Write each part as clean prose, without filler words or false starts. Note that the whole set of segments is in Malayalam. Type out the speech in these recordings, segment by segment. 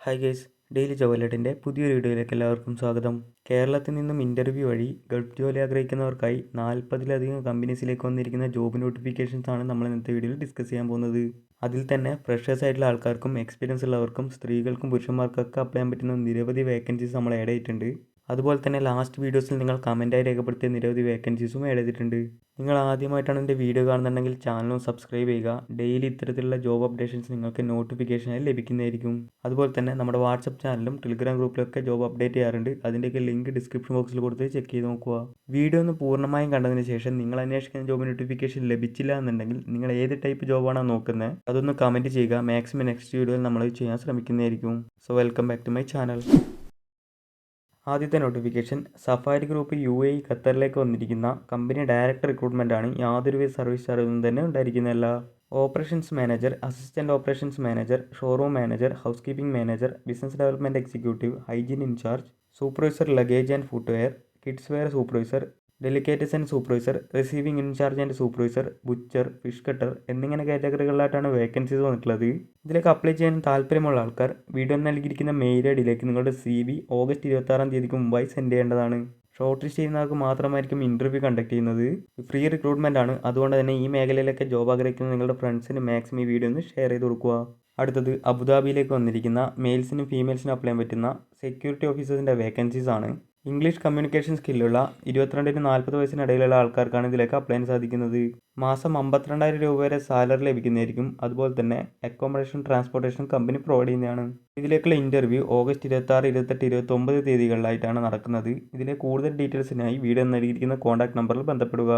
ഹായ് ഗൈസ്, ഡെയിലി ജോബ് പുതിയൊരു വീഡിയോയിലേക്ക് എല്ലാവർക്കും സ്വാഗതം. കേരളത്തിൽ നിന്നും ഇൻ്റർവ്യൂ വഴി ഗൾഫ് ജോലി ആഗ്രഹിക്കുന്നവർക്കായി 40-ലധികം കമ്പനീസിലേക്ക് വന്നിരിക്കുന്ന ജോബ് നോട്ടിഫിക്കേഷൻസ് ആണ് നമ്മൾ ഇന്നത്തെ വീഡിയോയിൽ ഡിസ്കസ് ചെയ്യാൻ പോകുന്നത്. അതിൽ തന്നെ ഫ്രഷേഴ്സ് ആയിട്ടുള്ള ആൾക്കാർക്കും എക്സ്പീരിയൻസ് ഉള്ളവർക്കും സ്ത്രീകൾക്കും പുരുഷന്മാർക്കൊക്കെ അപ്ലൈ ചെയ്യാൻ പറ്റുന്ന നിരവധി വേക്കൻസീസ് നമ്മൾ ആഡ് ചെയ്തിട്ടുണ്ട്. അതുപോലെ തന്നെ ലാസ്റ്റ് വീഡിയോസിൽ നിങ്ങൾ കമൻറ്റായി രേഖപ്പെടുത്തിയ നിരവധി വേക്കൻസീസും ആഡ് ചെയ്തിട്ടുണ്ട്. നിങ്ങൾ ആദ്യമായിട്ടാണ് എൻ്റെ വീഡിയോ കാണുന്നുണ്ടെങ്കിൽ ചാനലും സബ്സ്ക്രൈബ് ചെയ്യുക. ഡെയിലി ഇത്തരത്തിലുള്ള ജോബ് അപ്ഡേഷൻസ് നിങ്ങൾക്ക് നോട്ടിഫിക്കേഷനായി ലഭിക്കുന്നതായിരിക്കും. അതുപോലെ തന്നെ നമ്മുടെ വാട്സപ്പ് ചാനലും ടെലിഗ്രാം ഗ്രൂപ്പിലൊക്കെ ജോബ് അപ്ഡേറ്റ് ചെയ്യാറുണ്ട്. അതിൻ്റെയൊക്കെ ലിങ്ക് ഡിസ്ക്രിപ്ഷൻ ബോക്സിൽ കൊടുത്ത് ചെക്ക് ചെയ്ത് നോക്കുക. വീഡിയോ ഒന്ന് പൂർണ്ണമായും കണ്ടതിന് ശേഷം നിങ്ങൾ അന്വേഷിക്കുന്ന ജോബ് നോട്ടിഫിക്കേഷൻ ലഭിച്ചില്ല എന്നുണ്ടെങ്കിൽ നിങ്ങൾ ഏത് ടൈപ്പ് ജോബാണോ നോക്കുന്നത് അതൊന്ന് കമൻറ്റ് ചെയ്യുക. മാക്സിമം നെക്സ്റ്റ് വീഡിയോയിൽ നമ്മൾ ചെയ്യാൻ ശ്രമിക്കുന്നതായിരിക്കും. So welcome back to my channel. ആദ്യത്തെ നോട്ടിഫിക്കേഷൻ സഫാരി ഗ്രൂപ്പ് UAE ഖത്തറിലേക്ക് വന്നിരിക്കുന്ന കമ്പനി ഡയറക്റ്റ് റിക്രൂട്ട്മെൻ്റ് ആണ്. യാതൊരുവിധ സർവീസ് ചാർജൊന്നും തന്നെ ഉണ്ടായിരിക്കുന്നതല്ല. Operations manager, assistant operations manager, showroom manager, house keeping manager, business development executive, hygiene incharge, supervisor luggage and footwear, kids wear supervisor, delicates supervisor, receiving incharge and supervisor, butcher, fish cutter എന്നിങ്ങനെ കാറ്റഗറികളിലായിട്ടാണ് വേക്കൻസീസ് വന്നിട്ടുള്ളത്. ഇതിലേക്ക് അപ്ലൈ ചെയ്യാൻ താല്പര്യമുള്ള ആൾക്കാർ വീഡിയോ നൽകിയിരിക്കുന്ന മെയിൽ ഐഡിയിലേക്ക് നിങ്ങളുടെ CV ഓഗസ്റ്റ് 26 മുമ്പായി സെൻഡ് ചെയ്യേണ്ടതാണ്. ഷോർട്ട് ലിസ്റ്റ് ചെയ്യുന്നവർക്ക് മാത്രമായിരിക്കും ഇൻ്റർവ്യൂ കണ്ടക്ട് ചെയ്യുന്നത്. ഫ്രീ റിക്രൂട്ട്മെൻ്റ് ആണ്. അതുകൊണ്ട് തന്നെ ഈ മേഖലയിലൊക്കെ ജോബ് ആഗ്രഹിക്കുന്ന നിങ്ങളുടെ ഫ്രണ്ട്സിന് മാക്സിമം ഈ വീഡിയോ ഒന്ന് ഷെയർ ചെയ്ത് കൊടുക്കുക. അടുത്തത് അബുദാബിയിലേക്ക് വന്നിരിക്കുന്ന മെയിൽസിനും ഫീമെയിൽസിനും അപ്ലൈ ചെയ്യാൻ പറ്റുന്ന സെക്യൂരിറ്റി ഓഫീസേഴ്സിൻ്റെ വേക്കൻസീസ് ആണ്. ഇംഗ്ലീഷ് കമ്മ്യൂണിക്കേഷൻ സ്കില്ലുള്ള 22-40 വയസ്സിനിടയിലുള്ള ആൾക്കാർക്കാണ് ഇതിലേക്ക് അപ്ലൈ ചെയ്യാൻ സാധിക്കുന്നത്. മാസം 52,000 രൂപ വരെ സാലറി ലഭിക്കുന്നതായിരിക്കും. അതുപോലെ തന്നെ അക്കോമഡേഷൻ, ട്രാൻസ്പോർട്ടേഷൻ കമ്പനി പ്രൊവൈഡ് ചെയ്യുന്നതാണ്. ഇതിലേക്കുള്ള ഇൻ്റർവ്യൂ ഓഗസ്റ്റ് 26, 28, 29 തീയതികളിലായിട്ടാണ് നടക്കുന്നത്. ഇതിലെ കൂടുതൽ ഡീറ്റെയിൽസിനായി വീഡിയോ നൽകിയിരിക്കുന്ന കോൺടാക്ട് നമ്പറിൽ ബന്ധപ്പെടുക.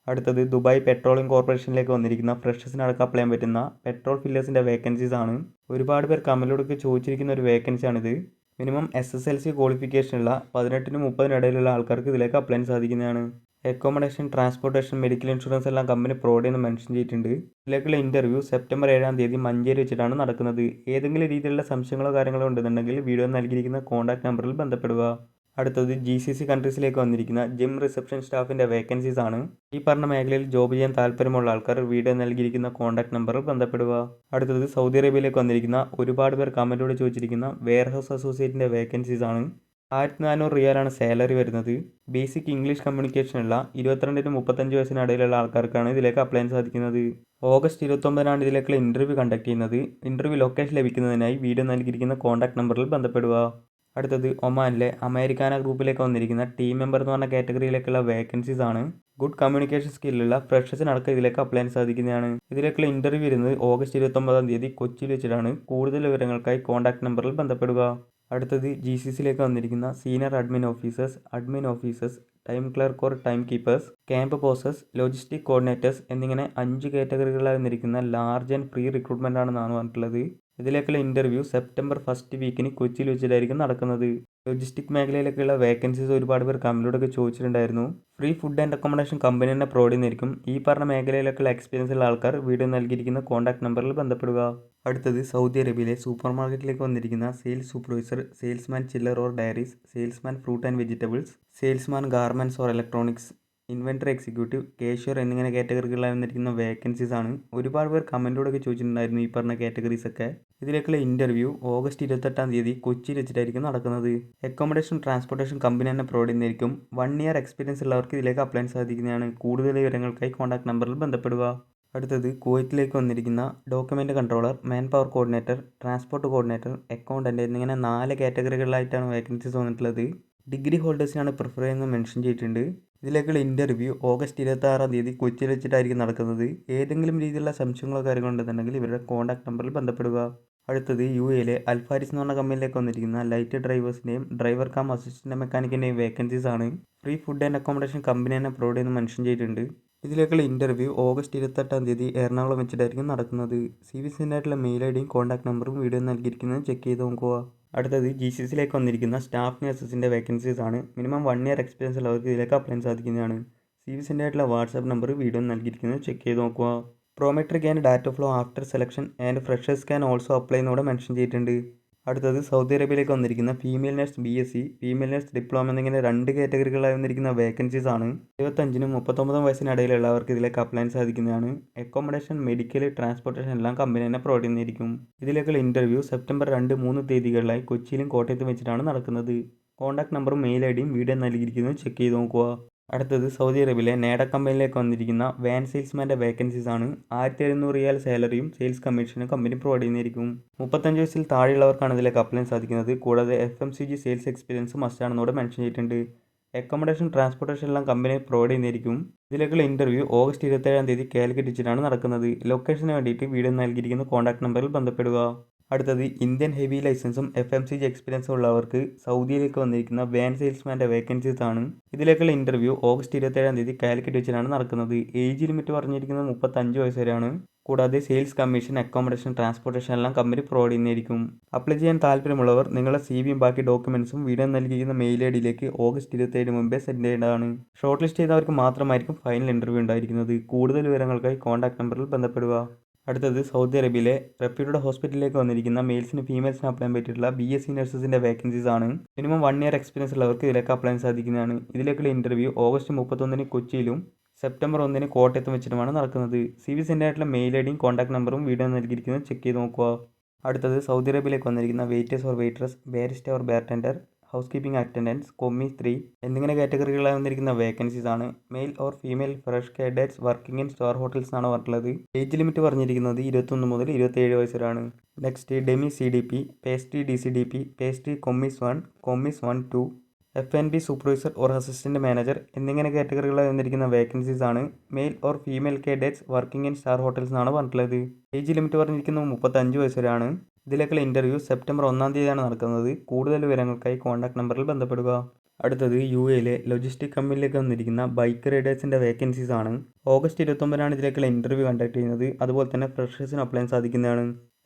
അടുത്തത് ദുബായ് പെട്രോളിയം കോർപ്പറേഷനിലേക്ക് വന്നിരിക്കുന്ന ഫ്രഷേഴ്സിനടക്കം അപ്ലൈ ചെയ്യാൻ പറ്റുന്ന പെട്രോൾ ഫില്ലേഴ്സിൻ്റെ വേക്കൻസീസ് ആണ്. ഒരുപാട് പേർ കമൻറ്റിലൂടെ ചോദിച്ചിരിക്കുന്ന ഒരു വേക്കൻസിയാണിത്. മിനിമം SSLC ക്വാളിഫിക്കേഷനുള്ള 18-30 ഇടയിലുള്ള ആൾക്കാർക്ക് ഇതിലേക്ക് അപ്ലൈ ചെയ്യാൻ സാധിക്കുന്നതാണ്. അക്കോമഡേഷൻ, ട്രാൻസ്പോർട്ടേഷൻ, മെഡിക്കൽ ഇൻഷുറൻസ് എല്ലാം കമ്പനി പ്രൊവൈഡ് ചെയ്യുന്ന മെൻഷൻ ചെയ്തിട്ടുണ്ട്. ഇതിലേക്കുള്ള ഇൻ്റർവ്യൂ സെപ്റ്റംബർ 7 മഞ്ചേരി വെച്ചിട്ടാണ് നടക്കുന്നത്. ഏതെങ്കിലും രീതിയിലുള്ള സംശയങ്ങളോ കാര്യങ്ങളോ ഉണ്ടെന്നുണ്ടെങ്കിൽ വീഡിയോ നൽകിയിരിക്കുന്ന കോൺടാക്ട് നമ്പറിൽ ബന്ധപ്പെടുക. അടുത്തത് GCC കൺട്രീസിലേക്ക് വന്നിരിക്കുന്ന ജിം റിസപ്ഷൻ സ്റ്റാഫിൻ്റെ വേക്കൻസീസ് ആണ്. ഈ പറഞ്ഞ മേഖലയിൽ ജോബ് ചെയ്യാൻ താല്പര്യമുള്ള ആൾക്കാർ വീഡിയോ നൽകിയിരിക്കുന്ന കോൺടാക്ട് നമ്പറിൽ ബന്ധപ്പെടുക. അടുത്തത് സൗദി അറേബ്യയിലേക്ക് വന്നിരിക്കുന്ന ഒരുപാട് പേർ കമൻറ്റോടെ ചോദിച്ചിരിക്കുന്ന വെയർഹൗസ് അസോസിയേറ്റിൻ്റെ വേക്കൻസീസ് ആണ്. 1400 റിയാലാണ് സാലറി വരുന്നത്. ബേസിക് ഇംഗ്ലീഷ് കമ്മ്യൂണിക്കേഷനുള്ള 22-35 വയസ്സിനിടയിലുള്ള ആൾക്കാർക്കാണ് ഇതിലേക്ക് അപ്ലൈ ചെയ്യാൻ സാധിക്കുന്നത്. ഓഗസ്റ്റ് 29 ഇതിലേക്കുള്ള ഇൻ്റർവ്യൂ കണ്ടക്ട് ചെയ്യുന്നത്. ഇൻ്റർവ്യൂ ലൊക്കേഷൻ ലഭിക്കുന്നതിനായി വീഡിയോ നൽകിയിരിക്കുന്ന കോൺടാക്ട് നമ്പറിൽ ബന്ധപ്പെടുക. അടുത്തത് ഒമാനിലെ അമേരിക്കാന ഗ്രൂപ്പിലേക്ക് വന്നിരിക്കുന്ന ടീം മെമ്പർ എന്ന് പറഞ്ഞ കാറ്റഗറിയിലേക്കുള്ള വേക്കൻസീസ് ആണ്. ഗുഡ് കമ്മ്യൂണിക്കേഷൻ സ്കില്ലുള്ള ഫ്രഷേഴ്സിനടക്കം ഇതിലേക്ക് അപ്ലൈ ചെയ്യാൻ സാധിക്കുന്നതാണ്. ഇതിലേക്കുള്ള ഇൻ്റർവ്യൂ വരുന്നത് ഓഗസ്റ്റ് 29 കൊച്ചിയിൽ വെച്ചിട്ടാണ്. കൂടുതൽ വിവരങ്ങൾക്കായി കോൺടാക്ട് നമ്പറിൽ ബന്ധപ്പെടുക. അടുത്തത് GCCയിലേക്ക് വന്നിരിക്കുന്ന senior admin officers, time clerk or time keepers, camp bosses, logistic coordinators എന്നിങ്ങനെ 5 കാറ്റഗറികളായി വന്നിരിക്കുന്ന ലാർജ് ആൻഡ് ഫ്രീ റിക്രൂട്ട്മെൻ്റ് ആണെന്നാണ് പറഞ്ഞിട്ടുള്ളത്. ഇതിലേക്കുള്ള ഇൻ്റർവ്യൂ സെപ്റ്റംബർ 1 കൊച്ചിയിൽ വെച്ചിട്ടായിരിക്കും നടക്കുന്നത്. ലോജിസ്റ്റിക് മേഖലയിലേക്കുള്ള വേക്കൻസീസ് ഒരുപാട് പേർ കമ്പനിയോടൊക്കെ ചോദിച്ചിട്ടുണ്ടായിരുന്നു. Free food and accommodation company തന്നെ പ്രൊവൈഡ് ചെയ്യുന്നതായിരിക്കും. ഈ പറഞ്ഞ മേഖലയിലേക്കുള്ള എക്സ്പീരിയൻസ് ഉള്ള ആൾക്കാർ വീഡിയോ നൽകിയിരിക്കുന്ന കോൺടാക്ട് നമ്പറിൽ ബന്ധപ്പെടുക. അടുത്തത് സൗദി അറേബ്യയിലെ സൂപ്പർ മാർക്കറ്റിലേക്ക് വന്നിരിക്കുന്ന sales supervisor, salesman chiller or dairies, salesman fruit and vegetables, salesman garments or electronics, inventory executive, cashier എന്നിങ്ങനെ കാറ്റഗറികളായി വന്നിരിക്കുന്ന വേക്കൻസീസ് ആണ്. ഒരുപാട് പേർ കമൻറ്റോടൊക്കെ ചോദിച്ചിട്ടുണ്ടായിരുന്നു ഈ പറഞ്ഞ കാറ്റഗറീസ് ഒക്കെ. ഇതിലേക്കുള്ള ഇൻ്റർവ്യൂ ഓഗസ്റ്റ് 28 കൊച്ചിയിൽ വെച്ചിട്ടായിരിക്കും നടക്കുന്നത്. അക്കോമഡേഷൻ, ട്രാൻസ്പോർട്ടേഷൻ കമ്പനി തന്നെ പ്രൊവൈഡ് ചെയ്യുന്നതായിരിക്കും. 1 ഇയർ എക്സ്പീരിയൻസ് ഉള്ളവർക്ക് ഇതിലേക്ക് അപ്ലൈ ചെയ്യാൻ സാധിക്കുന്നതാണ്. കൂടുതൽ വിവരങ്ങൾക്കായി കോൺടാക്ട് നമ്പറിൽ ബന്ധപ്പെടുക. അടുത്തത് കുവൈറ്റിലേക്ക് വന്നിരിക്കുന്ന document controller, man power coordinator, transport coordinator, accountant എന്നിങ്ങനെ 4 കാറ്റഗറികളിലായിട്ടാണ് വേക്കൻസീസ് വന്നിട്ടുള്ളത്. ഡിഗ്രി ഹോൾഡേഴ്സിനാണ് പ്രിഫർ ചെയ്യുന്നത് മെൻഷൻ ചെയ്തിട്ടുണ്ട്. ഇതിലേക്കുള്ള ഇൻ്റർവ്യൂ ഓഗസ്റ്റ് 26 കൊച്ചിയിൽ വെച്ചിട്ടായിരിക്കും നടക്കുന്നത്. ഏതെങ്കിലും രീതിയിലുള്ള സംശയങ്ങളോ കാര്യങ്ങളോ ഉണ്ടെന്നുണ്ടെങ്കിൽ ഇവരുടെ കോൺടാക്ട് നമ്പറിൽ ബന്ധപ്പെടുക. അടുത്തത് UAEയിലെ അൽഫാരിസ് എന്ന് പറഞ്ഞ കമ്പനിയിലേക്ക് വന്നിരിക്കുന്ന ലൈറ്റ് ഡ്രൈവേഴ്സിൻ്റെയും ഡ്രൈവർ കം അസിസ്റ്റൻ്റ് മെക്കാനിക്കിൻ്റെയും വേക്കൻസീസ് ആണ്. Free food and accommodation company തന്നെ പ്രൊവൈഡ് ചെയ്യുന്ന മെൻഷൻ ചെയ്തിട്ടുണ്ട്. ഇതിലേക്കുള്ള ഇൻ്റർവ്യൂ ഓഗസ്റ്റ് 28 എറണാകുളം വെച്ചിട്ടായിരിക്കും നടക്കുന്നത്. CV സെൻഡ് ആയിട്ടുള്ള മെയിൽ ഐഡിയും കോൺടാക്ട് നമ്പറും വീഡിയോ നൽകിയിരിക്കുന്നത് ചെക്ക് ചെയ്ത് നോക്കുക. അടുത്തത് GCCയിലേക്ക് വന്നിരിക്കുന്ന സ്റ്റാഫ് നഴ്സസിൻ്റെ വേക്കൻസീസ് ആണ്. മിനിമം 1 ഇയർ എക്സ്പീരിയൻസ് ഉള്ളവർക്ക് ഇതിലേക്ക് അപ്ലൈ ചെയ്യാൻ സാധിക്കുന്നതാണ്. CV സെൻഡ് ആയിട്ടുള്ള വാട്സാപ്പ് നമ്പർ വീഡിയോ നൽകിയിരിക്കുന്നത് ചെക്ക് ചെയ്ത് നോക്കുക. Prometric and data flow after selection and freshers can also apply എന്നൂടെ മെൻഷൻ ചെയ്തിട്ടുണ്ട്. അടുത്തത് സൗദി അറേബ്യയിലേക്ക് വന്നിരിക്കുന്ന female nurse BSc, female nurse diploma എന്നിങ്ങനെ 2 കാറ്റഗറികളായി വന്നിരിക്കുന്ന വേക്കൻസീസ് ആണ്. 25നും 39 വയസ്സിനിടയിലുള്ളവർക്ക് ഇതിലേക്ക് അപ്ലൈ ചെയ്യാൻ സാധിക്കുന്നതാണ്. അക്കോമഡേഷൻ, മെഡിക്കൽ, ട്രാൻസ്പോർട്ടേഷൻ എല്ലാം കമ്പനി തന്നെ പ്രൊവൈഡ് ചെയ്യുന്നതായിരിക്കും. ഇതിലേക്കുള്ള ഇൻ്റർവ്യൂ സെപ്റ്റംബർ 2, 3 തീയതികളിലായി കൊച്ചിയിലും കോട്ടയത്തും വെച്ചിട്ടാണ് നടക്കുന്നത്. കോൺടാക്ട് നമ്പറും മെയിൽ ഐഡിയും വീഡിയോ നൽകിയിരിക്കുന്നത് ചെക്ക് ചെയ്ത് നോക്കുക. അടുത്തത് സൗദി അറേബ്യയിലെ നേഡ കമ്പനിയിലേക്ക് വന്നിരിക്കുന്ന വാൻ സെയിൽസ്മാൻ്റെ വേക്കൻസീസ് ആണ്. 1700 റിയാൽ സാലറിയും സെയിൽസ് കമ്മീഷനും കമ്പനി പ്രൊവൈഡ് ചെയ്യുന്നതായിരിക്കും. 35 വയസ്സിൽ താഴെയുള്ളവർക്കാണ് ഇതിലേക്ക് അപ്ലൈ ചെയ്യാൻ സാധിക്കുന്നത്. കൂടാതെ FMCG സെയിൽസ് എക്സ്പീരിയൻസ് മസ്റ്റാണെന്ന് ഇവിടെ മെൻഷൻ ചെയ്തിട്ടുണ്ട്. അക്കോമഡേഷൻ, ട്രാൻസ്പോർട്ടേഷൻ എല്ലാം കമ്പനി പ്രൊവൈഡ് ചെയ്യുന്നതായിരിക്കും. ഇതിലേക്കുള്ള ഇൻ്റർവ്യൂ ഓഗസ്റ്റ് 27 തീയതി കാലിക്കറ്റ് വെച്ചിട്ടാണ് നടക്കുന്നത്. ലൊക്കേഷന് വേണ്ടിയിട്ട് വീഡിയോ നൽകിയിരിക്കുന്ന കോൺടാക്ട് നമ്പറിൽ ബന്ധപ്പെടുക. അടുത്തത് ഇന്ത്യൻ ഹെവി ലൈസൻസും FMCG എക്സ്പീരിയൻസും ഉള്ളവർക്ക് സൗദിയിലേക്ക് വന്നിരിക്കുന്ന വാൻ സെയിൽസ്മാൻ്റെ വേക്കൻസീസ് ആണ്. ഇതിലേക്കുള്ള ഇൻ്റർവ്യൂ ഓഗസ്റ്റ് 27 തീയതി കാലിക്കറ്റ് വെച്ചിട്ടാണ് നടക്കുന്നത്. ഏജ് ലിമിറ്റ് പറഞ്ഞിരിക്കുന്നത് 35 വയസ്സ് വരെയാണ്. കൂടാതെ സെയിൽസ് കമ്മീഷൻ, അക്കോമഡേഷൻ, ട്രാൻസ്പോർട്ടേഷൻ എല്ലാം കമ്പനി പ്രൊവൈഡ് ചെയ്യുന്നതായിരിക്കും. അപ്ലൈ ചെയ്യാൻ താല്പര്യമുള്ളവർ നിങ്ങളുടെ CVയും ബാക്കി ഡോക്യുമെൻസും വീഡിയോ നൽകിയിരിക്കുന്ന മെയിൽ ഐഡിയിലേക്ക് ഓഗസ്റ്റ് 27 മുമ്പേ സെൻഡ് ചെയ്യേണ്ടതാണ്. ഷോർട്ട് ലിസ്റ്റ് ചെയ്തവർക്ക് മാത്രമായിരിക്കും ഫൈനൽ ഇൻ്റർവ്യൂ ഉണ്ടായിരിക്കുന്നത്. കൂടുതൽ വിവരങ്ങൾക്കായി കോൺടാക്ട് നമ്പറിൽ ബന്ധപ്പെടുക. അടുത്തത് സൗദി അറേബ്യയിലെ റെപ്യൂട്ടഡ് ഹോസ്പിറ്റലിലേക്ക് വന്നിരിക്കുന്ന മെയിൽസിനും ഫീമെയിൽസിനും അപ്ലൈ ചെയ്യാൻ പറ്റിയിട്ടുള്ള BSc നഴ്സസിൻ്റെ വേക്കൻസീസ് ആണ്. മിനിമം 1 ഇയർ എക്സ്പീരിയൻസ് ഉള്ളവർക്ക് ഇതിലേക്ക് അപ്ലൈ ചെയ്യാൻ സാധിക്കുന്നതാണ്. ഇതിലേക്കുള്ള ഇൻ്റർവ്യൂ ഓഗസ്റ്റ് 31 കൊച്ചിയിലും സെപ്റ്റംബർ 1 കോട്ടയത്തും വെച്ചിട്ടുമാണ് നടക്കുന്നത്. CV സെൻഡ് ആയിട്ടുള്ള മെയിൽ ഐഡിയും കോൺടാക്ട് നമ്പറും വീഡിയോ നൽകിയിരിക്കുന്നത് ചെക്ക് ചെയ്ത് നോക്കുക. അടുത്തത് സൗദി അറേബ്യയിലേക്ക് വന്നിരിക്കുന്ന waiters or waitress, barista or bartender, house keeping attendance, commis 3 എന്നിങ്ങനെ കാറ്റഗറികളായി വന്നിരിക്കുന്ന വേക്കൻസീസ് ആണ്. Male or female fresh cadets working in star hotels എന്നാണ് പറഞ്ഞിട്ടുള്ളത്. ഏജ് ലിമിറ്റ് പറഞ്ഞിരിക്കുന്നത് 21 മുതൽ 27 വയസ്സ് വരെയാണ്. Next demi CDP, pastry DCDP, pastry commis 1, commis 1, 2, F&B supervisor or assistant manager എന്നിങ്ങനെ കാറ്റഗറികളായി വന്നിരിക്കുന്ന വേക്കൻസീസ് ആണ്. Male or female cadets working in star hotels എന്നാണ് പറഞ്ഞിട്ടുള്ളത്. ഏജ് ലിമിറ്റ് പറഞ്ഞിരിക്കുന്നത് 35 വയസ്സ് വരെയാണ്. ഇതിലേക്കുള്ള ഇൻ്റർവ്യൂ സെപ്റ്റംബർ 1 തീയതിയാണ് നടക്കുന്നത്. കൂടുതൽ വിവരങ്ങൾക്കായി കോൺടാക്ട് നമ്പറിൽ ബന്ധപ്പെടുക. അടുത്തത് UAEയിലെ ലോജിസ്റ്റിക് കമ്പനിയിലേക്ക് വന്നിരിക്കുന്ന ബൈക്ക് റൈഡേഴ്സിൻ്റെ വേക്കൻസീസ് ആണ്. ഓഗസ്റ്റ് 29 ഇതിലേക്കുള്ള ഇൻ്റർവ്യൂ കണ്ടക്ട് ചെയ്യുന്നത്. അതുപോലെ തന്നെ ഫ്രഷേഴ്സിന് അപ്ലൈ ചെയ്യാൻ സാധിക്കുന്നതാണ്.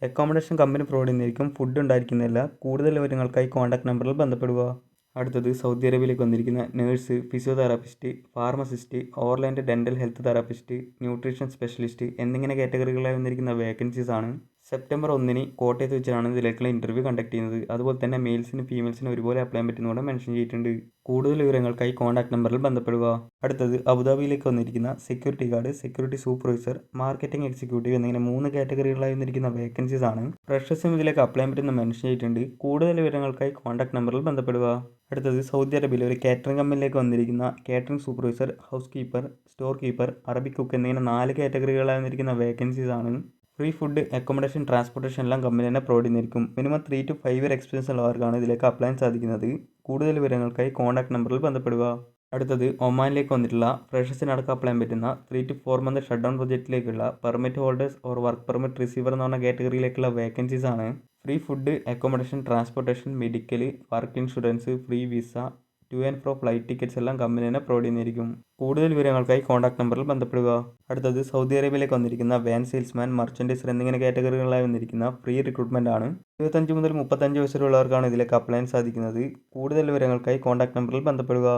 അക്കോമഡേഷൻ കമ്പനി പ്രൊവൈഡ് ചെയ്യുന്നതായിരിക്കും. ഫുഡ് ഉണ്ടായിരിക്കുന്നില്ല. കൂടുതൽ വിവരങ്ങൾക്കായി കോൺടാക്ട് നമ്പറിൽ ബന്ധപ്പെടുക. അടുത്തത് സൗദി അറേബ്യയിലേക്ക് വന്നിരിക്കുന്ന nurse, physiotherapist, pharmacist, oral and dental health therapist, nutrition specialist എന്നിങ്ങനെ കാറ്റഗറികളായി വന്നിരിക്കുന്ന വേക്കൻസീസ് ആണ്. സെപ്റ്റംബർ 1 കോട്ടയത്ത് വെച്ചാണ് ഇതിലേക്കുള്ള ഇൻ്റർവ്യൂ കണ്ടക്ട് ചെയ്യുന്നത്. അതുപോലെ തന്നെ മെയിൽസിനും ഫീമെയിൽസിനും ഒരുപോലെ അപ്ലൈ ചെയ്യാൻ പറ്റുന്നതോടെ മെൻഷൻ ചെയ്തിട്ടുണ്ട്. കൂടുതൽ വിവരങ്ങൾക്കായി കോൺടാക്ട് നമ്പറിൽ ബന്ധപ്പെടുക. അടുത്തത് അബുദാബിയിലേക്ക് വന്നിരിക്കുന്ന security guard, security supervisor, marketing executive എന്നിങ്ങനെ 3 കാറ്റഗറികളായി വന്നിരിക്കുന്ന വേക്കൻസീസ് ആണ്. ഫ്രഷേഴ്സിനും ഇതിലേക്ക് അപ്ലൈ ചെയ്യാൻ പറ്റുന്ന മെൻഷൻ ചെയ്തിട്ടുണ്ട്. കൂടുതൽ വിവരങ്ങൾക്കായി കോൺടാക്ട് നമ്പറിൽ ബന്ധപ്പെടുക. അടുത്തത് സൗദി അറേബ്യയിലെ ഒരു കാറ്ററിംഗ് കമ്പനിയിലേക്ക് വന്നിരിക്കുന്ന catering supervisor, house keeper, store keeper, Arabic cook എന്നിങ്ങനെ 4 കാറ്റഗറികളായി വന്നിരിക്കുന്ന വേക്കൻസീസ് ആണ്. ഫ്രീ ഫുഡ്, അക്കോമഡേഷൻ, ട്രാൻസ്പോർട്ടേഷൻ എല്ലാം കമ്പനി തന്നെ പ്രൊവൈഡ് ചെയ്യുന്നതായിരിക്കും. മിനിമം 3 to 5 ഇയർ എക്സ്പീരിയൻസ് ഉള്ളവർക്കാണ് ഇതിലേക്ക് അപ്ലൈ ചെയ്യാൻ സാധിക്കുന്നത്. കൂടുതൽ വിവരങ്ങൾക്കായി കോൺടാക്ട് നമ്പറിൽ ബന്ധപ്പെടുക. അടുത്തത് ഒമാനിലേക്ക് വന്നിട്ടുള്ള ഫ്രഷേഴ്സിനടക്കം അപ്ലൈ ചെയ്യാൻ പറ്റുന്ന 3 to 4 മന്ത് ഷട്ട് ഡൗൺ പ്രൊജക്റ്റിലേക്കുള്ള permit holders or work permit receiver എന്ന് പറഞ്ഞ കാറ്റഗറിയിലേക്കുള്ള വേക്കൻസീസ് ആണ്. Free food, accommodation, transportation, medical, work insurance, free visa, to and fro flight tickets എല്ലാം കമ്പനി തന്നെ പ്രൊവൈഡ് ചെയ്യുന്നതായിരിക്കും. കൂടുതൽ വിവരങ്ങൾക്കായി കോൺടാക്ട് നമ്പറിൽ ബന്ധപ്പെടുക. അടുത്തത് സൗദി അറേബ്യയിലേക്ക് വന്നിരിക്കുന്ന വാൻ സെയിൽസ്മാൻ, മർച്ചൻഡൈസർ എന്നിങ്ങനെ കാറ്റഗറികളായി വന്നിരിക്കുന്ന ഫ്രീ റിക്രൂട്ട്മെൻ്റ് ആണ്. 25 മുതൽ 35 വയസ്സുള്ളവർക്കാണ് ഇതിലേക്ക് അപ്ലൈ ചെയ്യാൻ സാധിക്കുന്നത്. കൂടുതൽ വിവരങ്ങൾക്കായി കോൺടാക്ട് നമ്പറിൽ ബന്ധപ്പെടുക.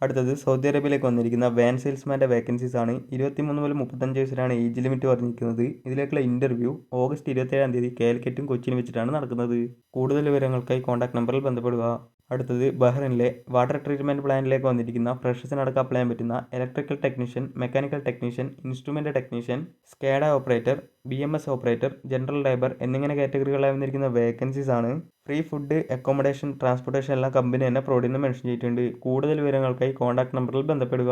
അടുത്തത് സൗദി അറേബ്യയിലേക്ക് വന്നിരിക്കുന്ന വാൻ സെയിൽസ്മാൻ്റെ വേക്കൻസീസ് ആണ്. 23 മുതൽ 35 വയസ്സിലാണ് ഏജ് ലിമിറ്റ് പറഞ്ഞിരിക്കുന്നത്. ഇതിലേക്കുള്ള ഇൻ്റർവ്യൂ ഓഗസ്റ്റ് 27 തീയതി കാലിക്കറ്റും കൊച്ചിയിലും വെച്ചിട്ടാണ് നടക്കുന്നത്. കൂടുതൽ വിവരങ്ങൾക്കായി കോൺടാക്ട് നമ്പറിൽ ബന്ധപ്പെടുക. അടുത്തത് ബഹ്റൈനിലെ വാട്ടർ ട്രീറ്റ്മെൻറ്റ് പ്ലാന്റിലേക്ക് വന്നിരിക്കുന്ന ഫ്രഷേഴ്സിനടക്കം അപ്ലൈ ചെയ്യാൻ പറ്റുന്ന electrical technician, mechanical technician, instrument technician, SCADA operator, BMS operator, general labour എന്നിങ്ങനെ കാറ്റഗറികളായി വന്നിരിക്കുന്ന വേക്കൻസീസ് ആണ്. ഫ്രീ ഫുഡ്, അക്കോമഡേഷൻ, ട്രാൻസ്പോർട്ടേഷൻ എല്ലാം കമ്പനി തന്നെ പ്രൊവൈഡ് ചെയ്യുന്ന മെൻഷൻ ചെയ്തിട്ടുണ്ട്. കൂടുതൽ വിവരങ്ങൾക്കായി കോൺടാക്ട് നമ്പറിൽ ബന്ധപ്പെടുക.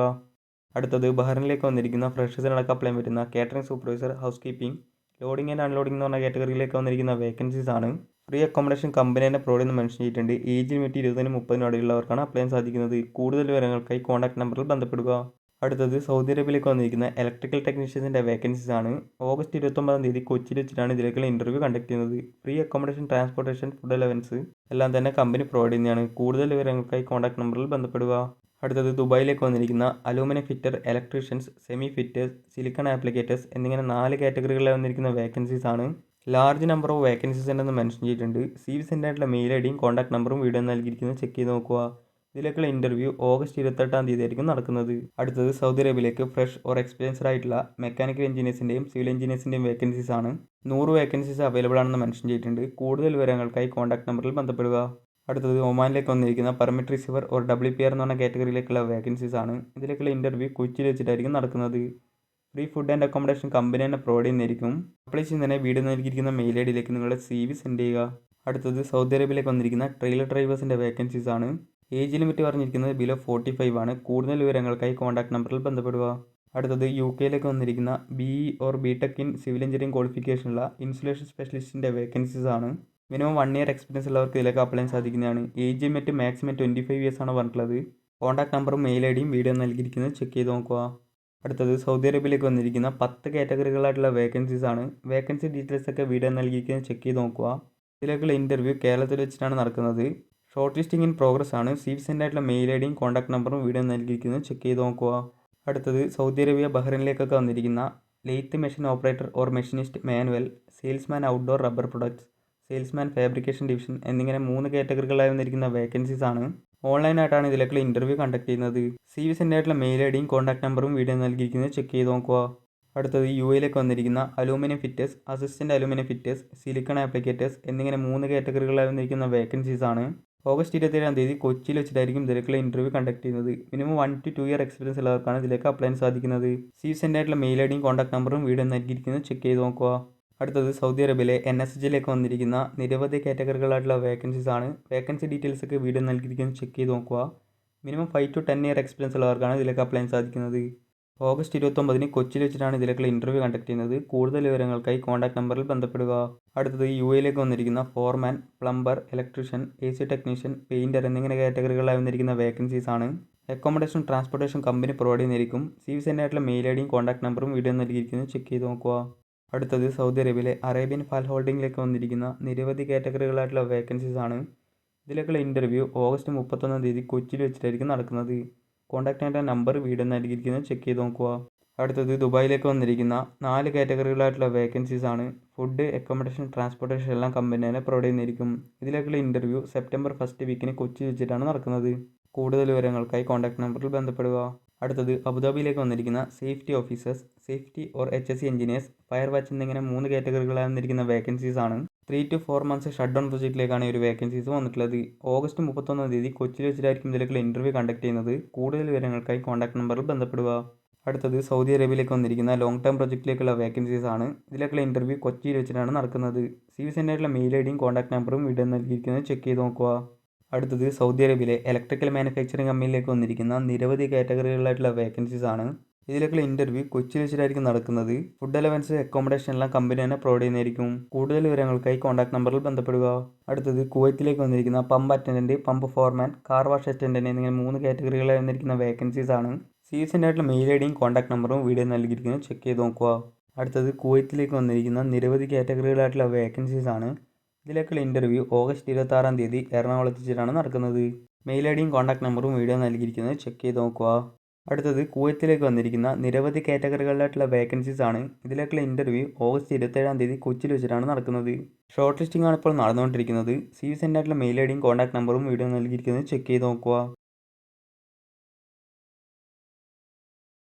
അടുത്തത് ബഹ്റൈനിലേക്ക് വന്നിരിക്കുന്ന ഫ്രഷേഴ്സിനടക്കം അപ്ലൈ ചെയ്യാൻ പറ്റുന്ന catering supervisor, house keeping, loading and unloading എന്ന് പറഞ്ഞ കാറ്റഗറിയിലേക്ക് വന്നിരിക്കുന്ന വേക്കൻസീസ് ആണ്. ഫ്രീ അക്കോമഡേഷൻ കമ്പനി തന്നെ പ്രൊവൈഡ് ചെയ്യുന്ന മെൻഷൻ ചെയ്തിട്ടുണ്ട്. ഏജ് ലിമിറ്റ് 20-നും 30-നും ഇടയിലുള്ളവർക്കാണ് അപ്ലൈ ചെയ്യാൻ സാധിക്കുന്നത്. കൂടുതൽ വിവരങ്ങൾക്കായി കോൺടാക്ട് നമ്പറിൽ ബന്ധപ്പെടുക. അടുത്തത് സൗദി അറേബ്യയിലേക്ക് വന്നിരിക്കുന്ന ഇലക്ട്രിക്കൽ ടെക്നീഷ്യൻസിൻ്റെ വേക്കൻസീസ് ആണ്. ഓഗസ്റ്റ് 29 തീയതി കൊച്ചിയിൽ വെച്ചിട്ടാണ് ഇതിലേക്കുള്ള ഇൻ്റർവ്യൂ കണ്ടക്ട് ചെയ്യുന്നത്. Free accommodation, transportation, food allowance എല്ലാം തന്നെ കമ്പനി പ്രൊവൈഡ് ചെയ്യുന്നതാണ്. കൂടുതൽ വിവരങ്ങൾക്കായി കോൺടാക്ട് നമ്പറിൽ ബന്ധപ്പെടുക. അടുത്തത് ദുബായിലേക്ക് വന്നിരിക്കുന്ന aluminium fitter, electricians, semi fitters, silicone applicators എന്നിങ്ങനെ 4 കാറ്റഗറികളിൽ വന്നിരിക്കുന്ന വേക്കൻസീസ് ആണ്. ലാർജ് നമ്പർ ഓഫ് വേക്കൻസീസ് ഉണ്ടെന്ന് മെൻഷൻ ചെയ്തിട്ടുണ്ട്. CV സെൻഡ് ആയിട്ടുള്ള മെയിൽ ഐഡിയും കോൺടാക്ട് നമ്പറും വീഡിയോ നൽകിയിരിക്കുന്നത് ചെക്ക് ചെയ്ത് നോക്കുക. ഇതിലേക്കുള്ള ഇൻ്റർവ്യൂ ഓഗസ്റ്റ് 28 തീയതി ആയിരിക്കും നടക്കുന്നത്. അടുത്തത് സൗദി അറേബ്യയിലേക്ക് ഫ്രഷ് ഓർ എക്സ്പീരിയൻസ്ഡ് ആയിട്ടുള്ള മെക്കാനിക്കൽ എഞ്ചിനീയേഴ്സിൻ്റെയും സിവിൽ എഞ്ചിനീയേഴ്സിൻ്റെയും വേക്കൻസീസ് ആണ്. 100 വേക്കൻസീസ് അവൈലബിൾ ആണെന്ന് മെൻഷൻ ചെയ്തിട്ടുണ്ട്. കൂടുതൽ വിവരങ്ങൾക്കായി കോൺടാക്ട് നമ്പറിൽ ബന്ധപ്പെടുക. അടുത്തത് ഒമാനിലേക്ക് വന്നിരിക്കുന്ന പെർമിറ്റ് റിസീവർ ഓർ WPR എന്ന് പറഞ്ഞ കാറ്റഗറിയിലേക്കുള്ള വേക്കൻസീസ് ആണ്. ഇതിലേക്കുള്ള ഇൻ്റർവ്യൂ കൊച്ചിയിൽ വെച്ചിട്ടായിരിക്കും നടക്കുന്നത്. Free food and accommodation company തന്നെ പ്രൊവൈഡ് ചെയ്യുന്നതായിരിക്കും. അപ്ലൈ ചെയ്യുന്നതിനെ വീഡിയോ നൽകിയിരിക്കുന്ന മെയിൽ ഐ ഡിയിലേക്ക് നിങ്ങളുടെ CV സെൻഡ് ചെയ്യുക. അടുത്തത് സൗദി അറേബ്യയിലേക്ക് വന്നിരിക്കുന്ന ട്രെയിലർ ഡ്രൈവേഴ്സിൻ്റെ വേക്കൻസീസ് ആണ്. ഏജ് ലിമിറ്റ് പറഞ്ഞിരിക്കുന്നത് ബിലോ 45 ആണ്. കൂടുതൽ വിവരങ്ങൾക്കായി കോൺടാക്ട് നമ്പറിൽ ബന്ധപ്പെടുക. അടുത്തത് UK വന്നിരിക്കുന്ന BE or BTech in civil engineering ക്വാളിഫിക്കേഷനുള്ള ഇൻസുലേഷൻ സ്പെഷ്യലിസ്റ്റിൻ്റെ വേക്കൻസീസ് ആണ്. മിനിമം 1 ഇയർ എക്സ്പീരിയൻസ് ഉള്ളവർക്ക് ഇതിലേക്ക് അപ്ലൈ സാധിക്കുന്നതാണ്. ഏജ് ലിമിറ്റ് മാക്സിമം 25 ഇയേഴ്സ് ആണ് പറഞ്ഞിട്ടുള്ളത്. കോൺടാക്ട് നമ്പറും മെയിൽ ഐ ഡിയും വീഡിയോ നൽകിയിരിക്കുന്നത് ചെക്ക് ചെയ്ത് നോക്കുക. അടുത്തത് സൗദി അറേബ്യയിലേക്ക് വന്നിരിക്കുന്ന 10 കാറ്റഗറികളായിട്ടുള്ള വേക്കൻസീസ് ആണ്. വേക്കൻസി ഡീറ്റെയിൽസ് ഒക്കെ വീഡിയോ നൽകിയിരിക്കുന്നത് ചെക്ക് ചെയ്ത് നോക്കുക. ഇതിലേക്കുള്ള ഇൻ്റർവ്യൂ കേരളത്തിൽ വെച്ചിട്ടാണ് നടക്കുന്നത്. ഷോർട്ട് ലിസ്റ്റിംഗ് ഇൻ പ്രോഗ്രസ് ആണ്. CV സെൻഡ് ആയിട്ടുള്ള മെയിൽ ഐ ഡിയും കോൺടാക്ട് നമ്പറും വീഡിയോ നൽകിയിരിക്കുന്നത് ചെക്ക് ചെയ്ത് നോക്കുക. അടുത്തത് സൗദി അറേബ്യ ബഹ്റൈനിലേക്കൊക്കെ വന്നിരിക്കുന്ന lathe machine operator or machinist manual, salesman outdoor rubber products, salesman fabrication division എന്നിങ്ങനെ 3 കാറ്റഗറികളായി വന്നിരിക്കുന്ന വേക്കൻസീസ് ആണ്. ഓൺലൈനായിട്ടാണ് ഇതിലേക്കുള്ള ഇൻ്റർവ്യൂ കണ്ടക്ട് ചെയ്യുന്നത്. CV സെൻഡ് ആയിട്ടുള്ള മെയിൽ ഐ ഡിയും കോൺടാക്ട് നമ്പറും വീഡിയോ നൽകിയിരിക്കുന്നത് ചെക്ക് ചെയ്ത് നോക്കുക. അടുത്തത് UAE വന്നിരിക്കുന്ന aluminium fitters, assistant aluminium fitters, silicone applicators എന്നിങ്ങനെ 3 കാറ്റഗറികളായി വന്നിരിക്കുന്ന വേക്കൻസീസ് ആണ്. ഓഗസ്റ്റ് 27 തീയതി കൊച്ചിയിൽ വെച്ചിട്ടായിരിക്കും ഇതിലേക്കുള്ള ഇൻ്റർവ്യൂ കണ്ടക്ട് ചെയ്യുന്നത്. മിനിമം 1 to 2 ഇയർ എക്സ്പീരിയൻസ് ഉള്ളവർക്കാണ് ഇതിലേക്ക് അപ്ലൈ ചെയ്യാൻ സാധിക്കുന്നത്. CV സെൻഡ് ആയിട്ടുള്ള മെയിൽ ഐ ഡിയും കോൺടാക്ട് നമ്പറും വീഡിയോ നൽകിയിരിക്കുന്നത് ചെക്ക് ചെയ്ത് നോക്കുക. അടുത്തത് സൗദി അറേബ്യയിലെ NSG വന്നിരിക്കുന്ന നിരവധി കാറ്റഗറികളായിട്ടുള്ള വേക്കൻസീസ് ആണ്. വേക്കൻസി ഡീറ്റെയിൽസ് ഒക്കെ വീഡിയോ നൽകിയിരിക്കുന്നത് ചെക്ക് ചെയ്ത് നോക്കുക. മിനിമം 5 to 10 ഇയർ എക്സ്പീരിയൻസ് ഉള്ളവർക്കാണ് ഇതിലേക്ക് അപ്ലൈ ചെയ്യാൻ സാധിക്കുന്നത്. ഓഗസ്റ്റ് 29 കൊച്ചിയിൽ വെച്ചിട്ടാണ് ഇതിലേക്കുള്ള ഇൻ്റർവ്യൂ കണ്ടക്ട് ചെയ്യുന്നത്. കൂടുതൽ വിവരങ്ങൾക്കായി കോൺടാക്ട് നമ്പറിൽ ബന്ധപ്പെടുക. അടുത്തത് UAE വന്നിരിക്കുന്ന foreman, plumber, electrician, AC technician, painter എന്നിങ്ങനെ കാറ്റഗറികളായി വന്നിരിക്കുന്ന വേക്കൻസീസ് ആണ്. അക്കോമഡേഷൻ ട്രാൻസ്പോർട്ടേഷൻ കമ്പനി പ്രൊവൈഡ് ചെയ്യുന്നതായിരിക്കും. CV സെൻഡ് ആയിട്ടുള്ള മെയിൽ ഐ ഡിയും കോൺടാക്ട് നമ്പറും വീഡിയോ നൽകിയിരിക്കുന്നത് ചെക്ക് ചെയ്ത് നോക്കുക. അടുത്തത് സൗദി അറേബ്യയിലെ അറേബ്യൻ ഫാൽ ഹോൾഡിംഗിലേക്ക് വന്നിരിക്കുന്ന നിരവധി കാറ്റഗറികളായിട്ടുള്ള വേക്കൻസീസ് ആണ്. ഇതിലേക്കുള്ള ഇൻ്റർവ്യൂ ഓഗസ്റ്റ് 31 തീയതി കൊച്ചിയിൽ വെച്ചിട്ടായിരിക്കും നടക്കുന്നത്. കോൺടാക്ട് ചെയ്യേണ്ട നമ്പർ വീഡിയോ നൽകിയിരിക്കുന്നത് ചെക്ക് ചെയ്ത് നോക്കുക. അടുത്തത് ദുബായിലേക്ക് വന്നിരിക്കുന്ന 4 കാറ്റഗറികളായിട്ടുള്ള വേക്കൻസീസ് ആണ്. ഫുഡ്, അക്കോമഡേഷൻ, ട്രാൻസ്പോർട്ടേഷൻ എല്ലാം കമ്പനി തന്നെ പ്രൊവൈഡ് ചെയ്യുന്നതായിരിക്കും. ഇതിലേക്കുള്ള ഇൻ്റർവ്യൂ സെപ്റ്റംബർ 1 വീക്കിന് കൊച്ചി വെച്ചിട്ടാണ് നടക്കുന്നത്. കൂടുതൽ വിവരങ്ങൾക്കായി കോൺടാക്ട് നമ്പറിൽ ബന്ധപ്പെടുക. അടുത്തത് അബുദാബിയിലേക്ക് വന്നിരിക്കുന്ന safety officers, safety or HSE engineers, fire watch എന്നിങ്ങനെ 3 കാറ്റഗറികളായി വന്നിരിക്കുന്ന വേക്കൻസീസ് ആണ്. 3 to 4 മന്ത്സ് ഷട്ട് ഡൗൺ പ്രൊജക്റ്റിലേക്കാണ് ഈ ഒരു വേക്കൻസീസ് വന്നിട്ടുള്ളത്. ഓഗസ്റ്റ് 31 തീയതി കൊച്ചിയിൽ വെച്ചിട്ടായിരിക്കും ഇതിലേക്കുള്ള ഇൻ്റർവ്യൂ കണ്ടക്ട് ചെയ്യുന്നത്. കൂടുതൽ വിവരങ്ങൾക്കായി കോൺടാക്ട് നമ്പറിൽ ബന്ധപ്പെടുക. അടുത്തത് സൗദി അറേബ്യയിലേക്ക് വന്നിരിക്കുന്ന ലോങ് ടേം പ്രൊജക്റ്റിലേക്കുള്ള വേക്കൻസീസ് ആണ്. ഇതിലേക്കുള്ള ഇൻ്റർവ്യൂ കൊച്ചിയിൽ വെച്ചിട്ടാണ് നടക്കുന്നത്. CV സെൻഡ് ആയിട്ടുള്ള മെയിൽ ഐ ഡിയും കോൺടാക്ട് നമ്പറും വീഡിയോ നൽകിയിരിക്കുന്നത് ചെക്ക് ചെയ്ത് നോക്കുക. അടുത്തത് സൗദി അറേബ്യയിലെ ഇലക്ട്രിക്കൽ മാനുഫാക്ചറിംഗ് കമ്പനിയിലേക്ക് വന്നിരിക്കുന്ന നിരവധി കാറ്റഗറികളായിട്ടുള്ള വേക്കൻസീസ് ആണ്. ഇതിലേക്കുള്ള ഇൻ്റർവ്യൂ കൊച്ചിയിൽ വെച്ചിട്ടായിരിക്കും നടക്കുന്നത്. ഫുഡ് അലവൻസ്, അക്കോമഡേഷൻ എല്ലാം കമ്പനി തന്നെ പ്രൊവൈഡ് ചെയ്യുന്നതായിരിക്കും. കൂടുതൽ വിവരങ്ങൾക്കായി കോൺടാക്ട് നമ്പറിൽ ബന്ധപ്പെടുക. അടുത്തത് കുവൈത്തിലേക്ക് വന്നിരിക്കുന്ന പമ്പ് അറ്റൻഡൻറ്റ്, പമ്പ് ഫോർമാൻ, കാർ വാഷ് അറ്റൻഡൻറ്റ് എന്നിങ്ങനെ 3 കാറ്റഗറികളായി വന്നിരിക്കുന്ന വേക്കൻസീസ് ആണ്. CV സെൻഡ് ആയിട്ടുള്ള മെയിൽ ഐ ഡിയും കോൺടാക്ട് നമ്പറും വീഡിയോ നൽകിയിരിക്കുന്നത് ചെക്ക് ചെയ്ത് നോക്കുക. അടുത്തത് കുവൈത്തിലേക്ക് വന്നിരിക്കുന്ന നിരവധി കാറ്റഗറികളായിട്ടുള്ള വേക്കൻസീസ് ആണ്. ഇതിലേക്കുള്ള ഇൻ്റർവ്യൂ ഓഗസ്റ്റ് 26 തീയതി എറണാകുളത്ത് വെച്ചിട്ടാണ് നടക്കുന്നത്. മെയിൽ ഐ ഡിയും കോൺടാക്ട് നമ്പറും വീഡിയോ നൽകിയിരിക്കുന്നത് ചെക്ക് ചെയ്ത് നോക്കുക. അടുത്തത് കുവൈത്തിലേക്ക് വന്നിരിക്കുന്ന നിരവധി കാറ്റഗറികളിലായിട്ടുള്ള വേക്കൻസീസ് ആണ്. ഇതിലേക്കുള്ള ഇൻ്റർവ്യൂ ഓഗസ്റ്റ് 27 തീയതി കൊച്ചിയിൽ വെച്ചിട്ടാണ് നടക്കുന്നത്. ഷോർട്ട് ലിസ്റ്റിംഗ് ആണ് ഇപ്പോൾ നടന്നുകൊണ്ടിരിക്കുന്നത്. CV സെൻഡ് ആയിട്ടുള്ള മെയിൽ ഐ ഡിയും കോൺടാക്ട് നമ്പറും വീഡിയോ നൽകിയിരിക്കുന്നത് ചെക്ക് ചെയ്ത് നോക്കുക.